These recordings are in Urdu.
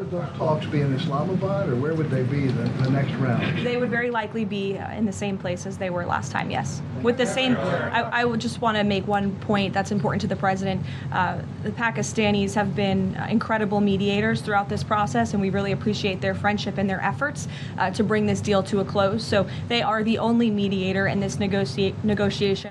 Would those talks be in Islamabad, or where would they be the next round? They would very likely be in the same place as they were last time, yes. With the same, I would just want to make one point that's important to the president. The Pakistanis have been incredible mediators throughout this process, and we really appreciate their friendship and their efforts to bring this deal to a close. So they are the only mediator in this negotiation.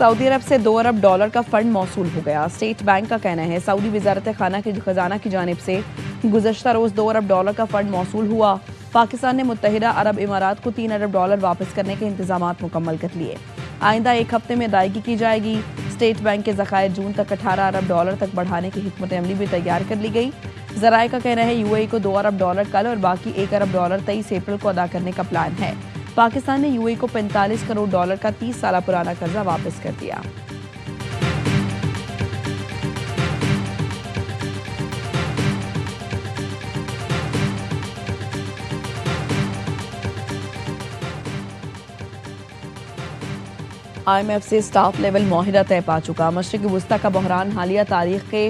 سعودی عرب سے $2 ارب کا فنڈ موصول ہو گیا. اسٹیٹ بینک کا کہنا ہے سعودی وزارت خزانہ کی جانب سے گزشتہ روز $2 ارب کا فنڈ موصول ہوا. پاکستان نے متحدہ عرب امارات کو $3 ارب واپس کرنے کے انتظامات مکمل کر لیے. آئندہ ایک ہفتے میں ادائیگی کی جائے گی. اسٹیٹ بینک کے ذخائر جون تک $18 ارب تک بڑھانے کی حکمت عملی بھی تیار کر لی گئی. ذرائع کا کہنا ہے UAE کو $2 ارب کل اور باقی $1 ارب 23 اپریل کو ادا کرنے کا پلان ہے. پاکستان نے UAE کو $45 کروڑ کا 30 سالہ پرانا قرضہ واپس کر دیا. IMF سے سٹاف لیول معاہدہ طے پا چکا. مشرق وسطی کا بحران حالیہ تاریخ کے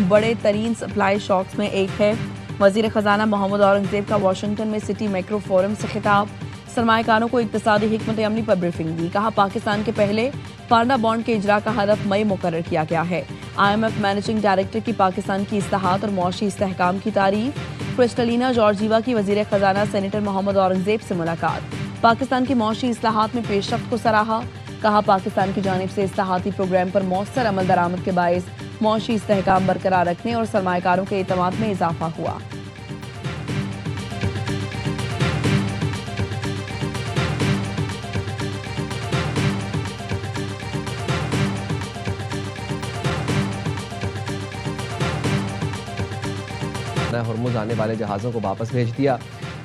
بڑے ترین سپلائی شاکس میں ایک ہے. وزیر خزانہ محمد اورنگزیب کا واشنگٹن میں سٹی میکرو فورم سے خطاب. سرمایہ کاروں کو اقتصادی حکمت عملی پر بریفنگ دی. کہا پاکستان کے پہلے پانڈا بانڈ کے اجرا کا ہدف مئی مقرر کیا گیا ہے. IMF مینیجنگ ڈائریکٹر کی پاکستان کی اصلاحات اور معاشی استحکام کی تعریف. کرسٹلینا جارجیوا کی وزیر خزانہ سینیٹر محمد اورنگزیب سے ملاقات. پاکستان کی معاشی اصلاحات میں پیش رفت کو سراہا. کہا پاکستان کی جانب سے اصلاحاتی پروگرام پر مؤثر عمل درآمد کے باعث معاشی استحکام برقرار رکھنے اور سرمایہ کاروں کے اعتماد میں اضافہ ہوا. ہرمز آنے والے جہازوں کو واپس بھیج دیا.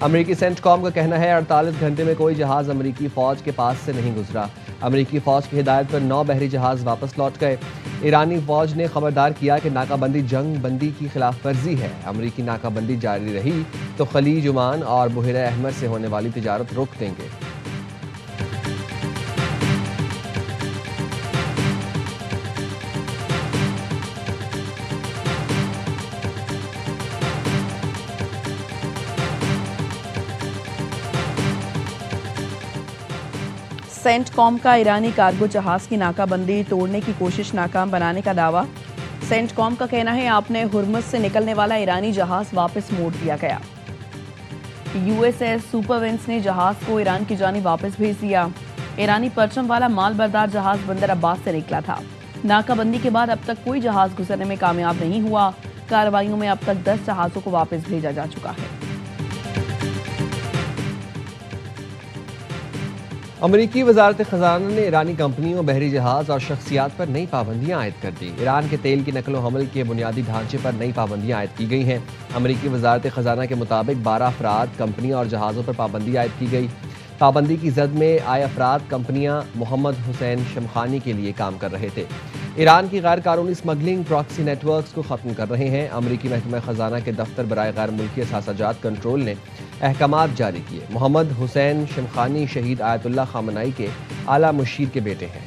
امریکی سینٹ کام کا کہنا ہے 48 گھنٹے میں کوئی جہاز امریکی فوج کے پاس سے نہیں گزرا. امریکی فوج کی ہدایت پر 9 بحری جہاز واپس لوٹ گئے. ایرانی فوج نے خبردار کیا کہ ناکہ بندی جنگ بندی کی خلاف ورزی ہے. امریکی ناکہ بندی جاری رہی تو خلیج عمان اور بحیرہ احمر سے ہونے والی تجارت روک دیں گے. سینٹ کام کا ایرانی کارگو جہاز کی ناکہ بندی توڑنے کی کوشش ناکام بنانے کا دعویٰ. سینٹ کام کا کہنا ہے آپ نے ہرمز سے نکلنے والا ایرانی جہاز واپس موڑ دیا گیا. USS سپر ونس نے جہاز کو ایران کی جانب واپس بھیج دیا. ایرانی پرچم والا مال بردار جہاز بندر عباس سے نکلا تھا. ناکہ بندی کے بعد اب تک کوئی جہاز گزرنے میں کامیاب نہیں ہوا. کارروائیوں میں اب تک 10 جہازوں کو واپس بھیجا جا چکا ہے. امریکی وزارت خزانہ نے ایرانی کمپنیوں بحری جہاز اور شخصیات پر نئی پابندیاں عائد کر دی. ایران کے تیل کی نقل و حمل کے بنیادی ڈھانچے پر نئی پابندیاں عائد کی گئی ہیں. امریکی وزارت خزانہ کے مطابق 12 افراد کمپنیوں اور جہازوں پر پابندی عائد کی گئی. پابندی کی زد میں آئے افراد کمپنیاں محمد حسین شمخانی کے لیے کام کر رہے تھے. ایران کی غیر قانونی اسمگلنگ پراکسی نیٹ ورکس کو ختم کر رہے ہیں. امریکی محکمہ خزانہ کے دفتر برائے غیر ملکی اثاثہ جات کنٹرول نے احکامات جاری کیے. محمد حسین شمخانی شہید آیت اللہ خامنائی کے اعلیٰ مشیر کے بیٹے ہیں.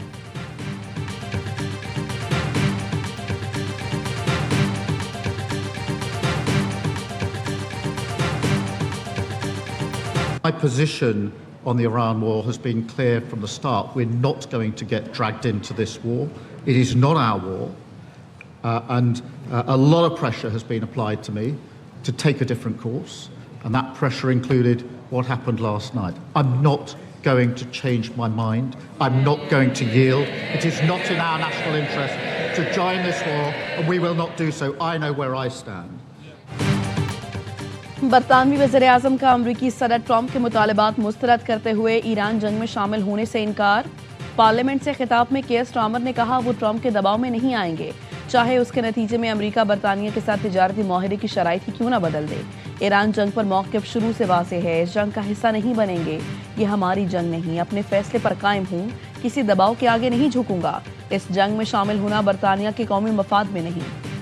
My position on the Iran war has been clear from the start. We're not going to get dragged into this war. It is not our war. And a lot of pressure has been applied to me to take a different course. And that pressure included what happened last night. I'm not going to change my mind. I'm not going to yield. It is not in our national interest to join this war, and we will not do so. I know where I stand. برطانوی وزیر اعظم کا امریکی صدر ٹرمپ کے مطالبات مسترد کرتے ہوئے ایران جنگ میں شامل ہونے سے انکار. پارلیمنٹ سے خطاب میں کیئر سٹارمر نے کہا وہ ٹرمپ کے دباؤ میں نہیں آئیں گے چاہے اس کے نتیجے میں امریکہ برطانیہ کے ساتھ تجارتی معاہدے کی شرائط ہی کیوں نہ بدل دے. ایران جنگ پر موقف شروع سے واضح ہے. اس جنگ کا حصہ نہیں بنیں گے. یہ ہماری جنگ نہیں. اپنے فیصلے پر قائم ہوں. کسی دباؤ کے آگے نہیں جھکوں گا. اس جنگ میں شامل ہونا برطانیہ کے قومی مفاد میں نہیں.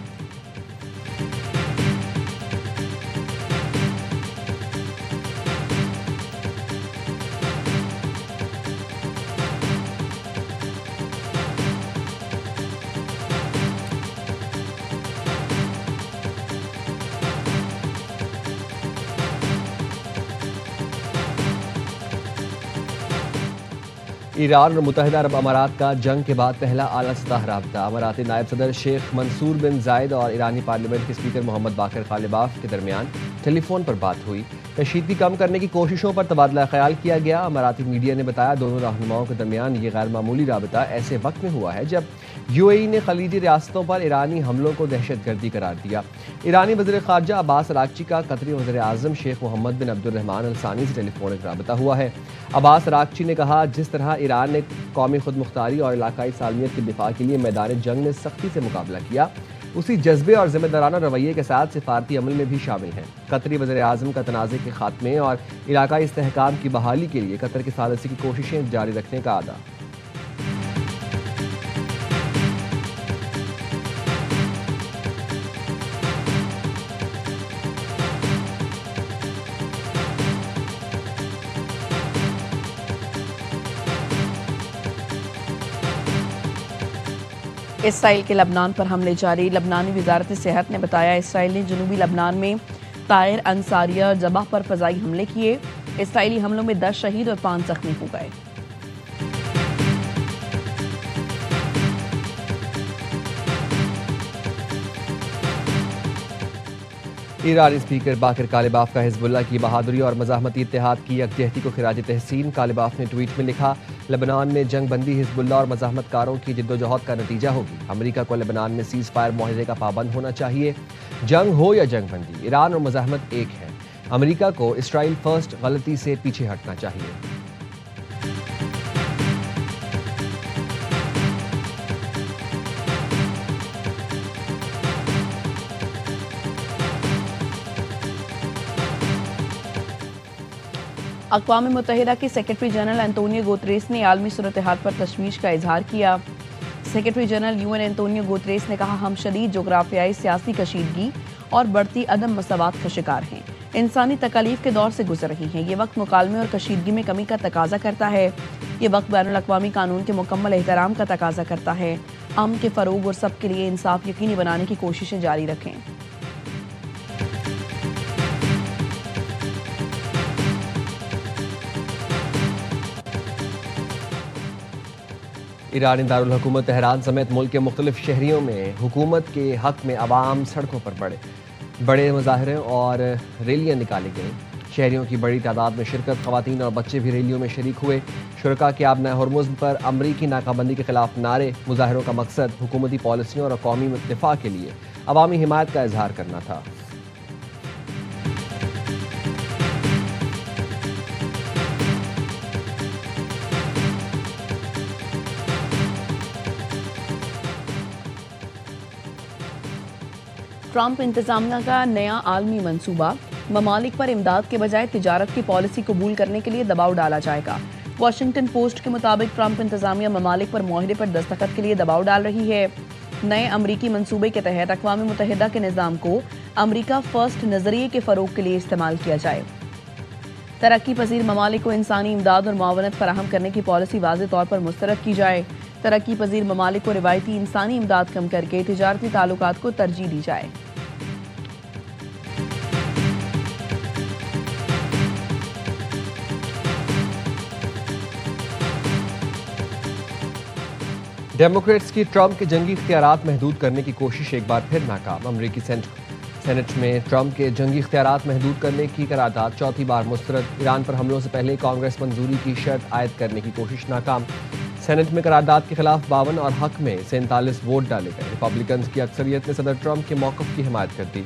ایران اور متحدہ عرب امارات کا جنگ کے بعد پہلا اعلیٰ سطح رابطہ. اماراتی نائب صدر شیخ منصور بن زائد اور ایرانی پارلیمنٹ کے اسپیکر محمد باقر قالباف کے درمیان ٹیلی فون پر بات ہوئی. کشیدگی کم کرنے کی کوششوں پر تبادلہ خیال کیا گیا۔ اماراتی میڈیا نے بتایا دونوں رہنماؤں کے درمیان یہ غیر معمولی رابطہ ایسے وقت میں ہوا ہے جب یو اے ای نے خلیجی ریاستوں پر ایرانی حملوں کو دہشت گردی قرار دیا۔ ایرانی وزیر خارجہ عباس اراغچی کا قطری وزیر اعظم شیخ محمد بن عبد الرحمن الثانی سے ٹیلی فونک رابطہ ہوا ہے۔ عباس اراغچی نے کہا جس طرح ایران نے قومی خود مختاری اور علاقائی سالمیت کے دفاع کے لیے میدان جنگ میں سختی سے مقابلہ کیا، اسی جذبے اور ذمہ دارانہ رویے کے ساتھ سفارتی عمل میں بھی شامل ہیں۔ قطری وزیر اعظم کا تنازع کے خاتمے اور علاقائی استحکام کی بحالی کے لیے قطر کی ثالثی کی کوششیں جاری رکھنے کا اعادہ۔ اسرائیل کے لبنان پر حملے جاری۔ لبنانی وزارت صحت نے بتایا اسرائیل نے جنوبی لبنان میں طائر انصاریہ اور جبہ پر فضائی حملے کیے۔ اسرائیلی حملوں میں 10 شہید اور 5 زخمی ہو گئے۔ ایرانی اسپیکر باقر کالباف کا حزب اللہ کی بہادری اور مزاحمتی اتحاد کی یکجہتی کو خراج تحسین۔ کالباف نے ٹویٹ میں لکھا لبنان میں جنگ بندی حزب اللہ اور مزاحمت کاروں کی جدوجہد کا نتیجہ ہوگی۔ امریکہ کو لبنان میں سیز فائر معاہدے کا پابند ہونا چاہیے۔ جنگ ہو یا جنگ بندی، ایران اور مزاحمت ایک ہے۔ امریکہ کو اسرائیل فرسٹ غلطی سے پیچھے ہٹنا چاہیے۔ اقوام متحدہ کے سیکرٹری جنرل انتونیو گوتریس نے عالمی صورتحال پر تشویش کا اظہار کیا۔ Secretary general U N Antonio Guterres نے کہا ہم شدید جغرافیائی سیاسی کشیدگی اور بڑھتی عدم مساوات کا شکار ہیں، انسانی تکالیف کے دور سے گزر رہی ہیں۔ یہ وقت مکالمے اور کشیدگی میں کمی کا تقاضا کرتا ہے۔ یہ وقت بین الاقوامی قانون کے مکمل احترام کا تقاضا کرتا ہے۔ امن کے فروغ اور سب کے لیے انصاف یقینی بنانے کی کوششیں جاری رکھیں۔ ایرانی دارالحکومت تہران سمیت ملک کے مختلف شہریوں میں حکومت کے حق میں عوام سڑکوں پر بڑے مظاہرے اور ریلیاں نکالی گئیں۔ شہریوں کی بڑی تعداد میں شرکت، خواتین اور بچے بھی ریلیوں میں شریک ہوئے۔ شرکاء کے آبنہ ہرمز پر امریکی ناکہ بندی کے خلاف نعرے۔ مظاہروں کا مقصد حکومتی پالیسیوں اور قومی دفاع کے لیے عوامی حمایت کا اظہار کرنا تھا۔ ٹرمپ انتظامیہ کا نیا عالمی منصوبہ، ممالک پر امداد کے بجائے تجارت کی پالیسی قبول کرنے کے لیے دباؤ ڈالا جائے گا۔ واشنگٹن پوسٹ کے مطابق ٹرمپ انتظامیہ ممالک پر معاہدے پر دستخط کے لیے دباؤ ڈال رہی ہے۔ نئے امریکی منصوبے کے تحت اقوام متحدہ کے نظام کو امریکہ فرسٹ نظریے کے فروغ کے لیے استعمال کیا جائے۔ ترقی پذیر ممالک کو انسانی امداد اور معاونت فراہم کرنے کی پالیسی واضح طور پر مسترد کی جائے۔ ترقی پذیر ممالک کو روایتی انسانی امداد کم کر کے تجارتی تعلقات کو ترجیح دی جائے۔ ڈیموکریٹس کی ٹرمپ کے جنگی اختیارات محدود کرنے کی کوشش ایک بار پھر ناکام۔ امریکی سینٹ میں ٹرمپ کے جنگی اختیارات محدود کرنے کی قرارداد چوتھی بار مسترد۔ ایران پر حملوں سے پہلے کانگریس منظوری کی شرط عائد کرنے کی کوشش ناکام۔ سینٹ میں قرارداد کے خلاف 52 اور حق میں 47 ووٹ ڈالے گئے۔ ریپبلکنز کی اکثریت نے صدر ٹرمپ کے موقف کی حمایت کر دی۔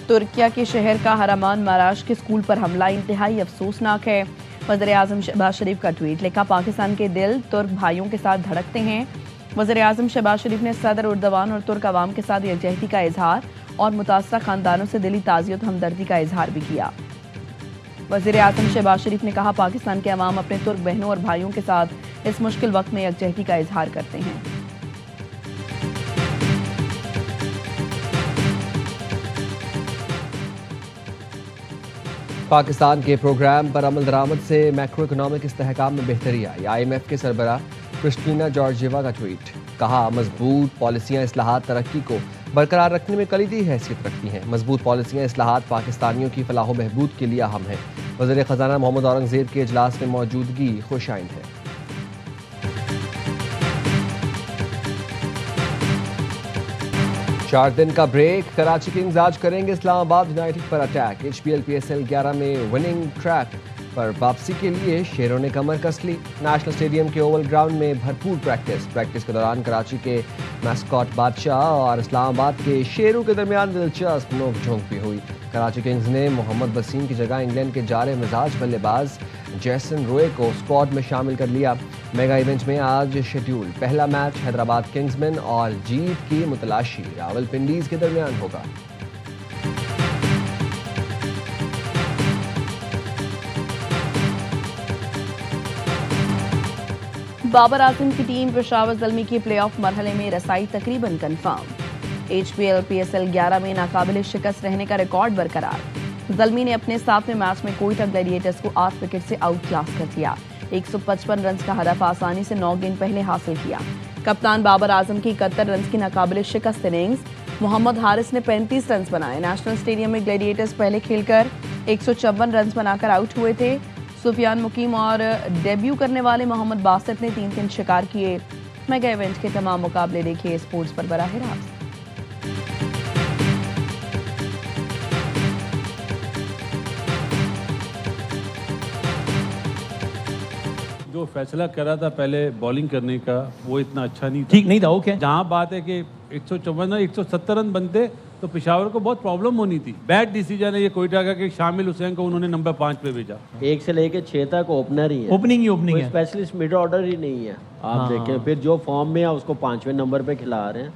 ترکیہ کے شہر کا ہرامان ماراش کے اسکول پر حملہ انتہائی افسوسناک ہے۔ وزیر اعظم شہباز شریف کا ٹویٹ، لکھا پاکستان کے دل ترک بھائیوں کے ساتھ دھڑکتے ہیں۔ وزیر اعظم شہباز شریف نے صدر اردوان اور ترک عوام کے ساتھ یکجہتی کا اظہار اور متاثرہ خاندانوں سے دلی تعزیت و ہمدردی کا اظہار بھی کیا۔ وزیر اعظم شہباز شریف نے کہا پاکستان کے عوام اپنے ترک بہنوں اور بھائیوں کے ساتھ اس مشکل وقت میں یکجہتی کا اظہار کرتے ہیں۔ پاکستان کے پروگرام پر عمل درآمد سے میکرو اکنامک استحکام میں بہتری آئی۔ IMF کے سربراہ کرسٹینا جارجیوا کا ٹویٹ، کہا مضبوط پالیسیاں اصلاحات ترقی کو برقرار رکھنے میں کلیدی حیثیت رکھتی ہیں۔ مضبوط پالیسیاں اصلاحات پاکستانیوں کی فلاح و بہبود کے لیے اہم ہیں۔ وزیر خزانہ محمد اورنگزیب کے اجلاس میں موجودگی خوش آئند ہے۔ 4 دن کا بریک، کراچی کنگز آج کریں گے اسلام آباد یونائٹڈ پر اٹیک۔ HPL-PSL 11 میں وننگ ٹریک پر واپسی کے لیے شیروں نے کمر کس لی۔ نیشنل اسٹیڈیم کے اوول گراؤنڈ میں بھرپور پریکٹس کے دوران کراچی کے میسکاٹ بادشاہ اور اسلام آباد کے شیروں کے درمیان دلچسپ نوک جھونک بھی ہوئی۔ کراچی کنگز نے محمد وسیم کی جگہ انگلینڈ کے جارے مزاج بلے باز جیسن روئے کو اسکواڈ میں شامل کر لیا۔ میگا ایونٹ میں آج شیڈول پہلا میچ حیدرآباد کنگزمین اور جیت کی متلاشی راولپنڈیز کے درمیان ہوگا۔ بابر اعظم کی ٹیم پشاور زلمی کی پلے آف مرحلے میں رسائی تقریباً کنفرم۔ HPL-PSL 11 میں ناقابل شکست رہنے کا ریکارڈ برقرار۔ زلمی نے اپنے 7ویں میچ میں کوئٹہ گلیڈیٹرز کو 8 وکٹ سے آؤٹ کلاس کر دیا۔ 155 رنز کا ہدف آسانی سے 9 گیند پہلے حاصل کیا۔ کپتان بابر اعظم کی 71 رنز کی ناقابل شکست اننگز، محمد حارث نے 35 رنز بنائے۔ نیشنل اسٹیڈیم میں گلیڈیٹرز پہلے کھیل کر 154 رنز بنا کر آؤٹ ہوئے تھے۔ سفیان مقیم اور ڈیبیو کرنے والے محمد باسط نے 3 شکار کیے۔ میگا ایونٹ کے تمام مقابلے دیکھیے اسپورٹس پر براہ راست۔ جو فیصلہ کر رہا تھا پہلے بالنگ کرنے کا وہ اتنا اچھا نہیں تھا، ٹھیک نہیں تھا۔ وہ کیا جہاں بات ہے کہ 154 170 رن بنتے تو پشاور کو بہت پرابلم ہونی تھی۔ بیڈ ڈیسیجن ہے یہ کوئٹہ کا کہ شامل حسین کو انہوں نے نمبر 5 پہ بھیجا۔ 1 سے لے کے 6 تک اوپنر ہی ہے، اوپننگ ہے۔ اسپیشلسٹ مڈ آرڈر ہی نہیں ہے۔ آپ دیکھیں پھر جو فارم میں ہے اس کو 5ویں نمبر پہ کھلا رہے ہیں۔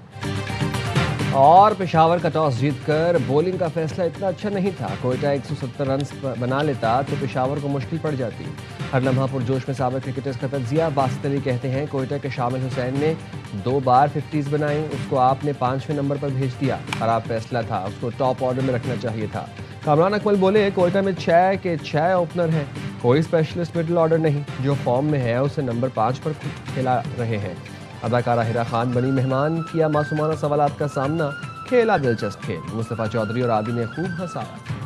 اور پشاور کا ٹاس جیت کر بولنگ کا فیصلہ اتنا اچھا نہیں تھا۔ کوئٹہ 170 رنز بنا لیتا تو پشاور کو مشکل پڑ جاتی۔ ہر لمحہ پرجوش میں سابق کرکٹرز کا تجزیہ۔ باسط علی کہتے ہیں کوئٹہ کے شامل حسین نے 2 بار 50s بنائیں، اس کو آپ نے 5ویں نمبر پر بھیج دیا۔ خراب فیصلہ تھا، اس کو ٹاپ آرڈر میں رکھنا چاہیے تھا۔ کامران اکمل بولے کوئٹہ میں 6 کے 6 اوپنر ہیں، کوئی اسپیشلسٹ مڈل آرڈر نہیں۔ جو فارم میں ہے اسے نمبر 5 پر کھیلا رہے ہیں۔ اداکارہ ہیرا خان بنی مہمان، کیا معصومانہ سوالات کا سامنا، کھیلا دلچسپ کھیل۔ مصطفیٰ چودھری اور عادی نے خوب ہنسایا۔